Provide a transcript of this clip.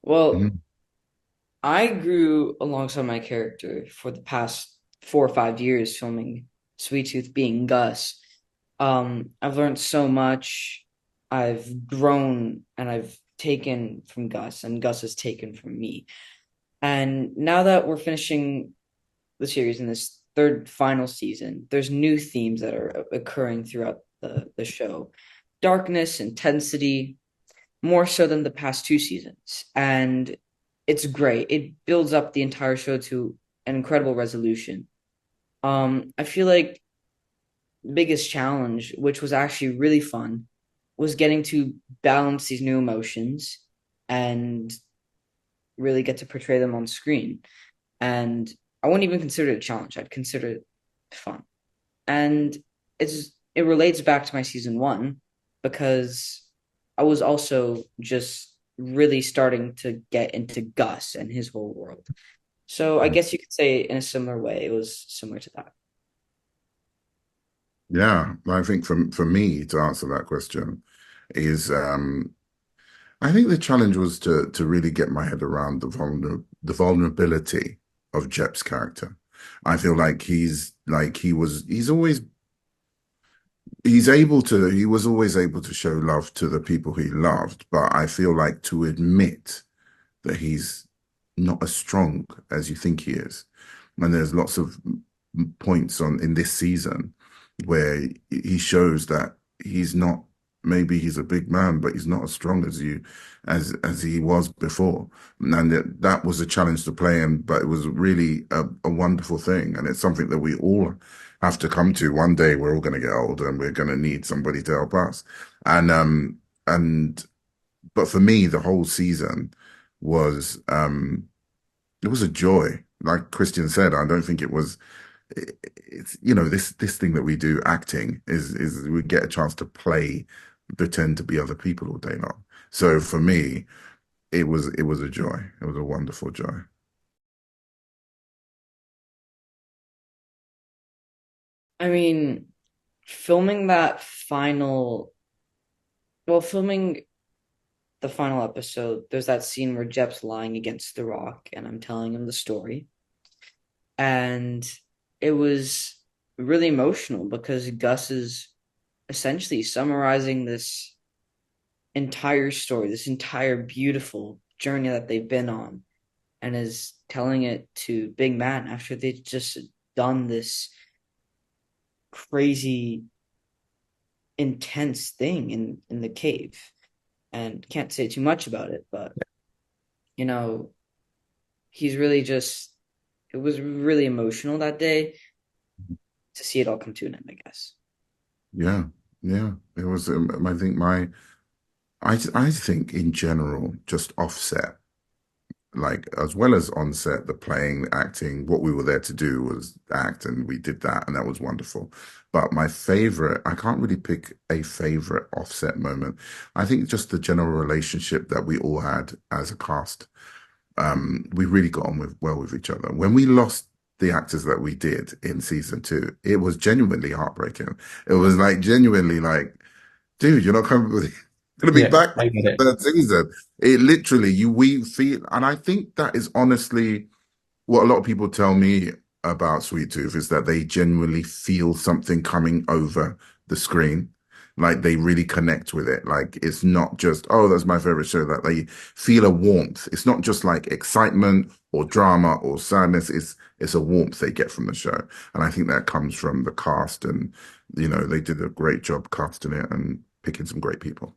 Well, Mhm. I grew alongside my character for the past 4 or 5 years filming Sweet Tooth being Gus. I've learned so much. I've grown and I've taken from Gus, and Gus has taken from me. And now that we're finishing the series in this third final season, there's new themes that are occurring throughout the show. Darkness, intensity, more so than the past two seasons. And it's great. It builds up the entire show to an incredible resolution. I feel like the biggest challenge, which was actually really fun, was getting to balance these new emotions and really get to portray them on screen. And I wouldn't even consider it a challenge. I'd consider it fun. And it relates back to my season one because I was also just really starting to get into Gus and his whole world. So I guess you could say in a similar way, it was similar to that. Yeah, I think for me to answer that question is I think the challenge was to really get my head around the vulnerability of Jep's character. I feel like he was always able to show love to the people he loved, but I feel like to admit that he's not as strong as you think he is. And there's lots of points on in this season where he shows that he's not, maybe he's a big man, but he's not as strong as as he was before. And that was a challenge to play in, but it was really a wonderful thing. And it's something that we all have to come to. One day we're all going to get older and we're going to need somebody to help us. And and but for me, the whole season was it was a joy. Like Christian said, I don't think it was it's this thing that we do, acting, is we get a chance to play, pretend to be other people all day long. So for me, it was a joy. It was a wonderful joy. I mean, filming that final, filming the final episode, there's that scene where Jep's lying against the rock and I'm telling him the story. And it was really emotional because Gus is essentially summarizing this entire story, this entire beautiful journey that they've been on, and is telling it to Big Man after they've just done this crazy, intense thing in the cave. And can't say too much about it, but you know, he's really just it was really emotional that day to see it all come to an end, I guess. Yeah, yeah. It was. I think I think in general, just offset, like as well as on set, the playing, the acting, what we were there to do was act, and we did that, and that was wonderful. But my favorite, I can't really pick a favorite offset moment. I think just the general relationship that we all had as a cast. We really got on well with each other. When we lost the actors that we did in season two, it was genuinely heartbreaking. It was like genuinely like, dude, you're not coming with gonna be Yeah, back I for get the it. third season. It literally we feel, and I think that is honestly what a lot of people tell me about Sweet Tooth is that they genuinely feel something coming over the screen. Like they really connect with it. Like it's not just, oh, that's my favorite show, that they feel a warmth. It's not just like excitement or drama or sadness. It's a warmth they get from the show. And I think that comes from the cast, and they did a great job casting it and picking some great people.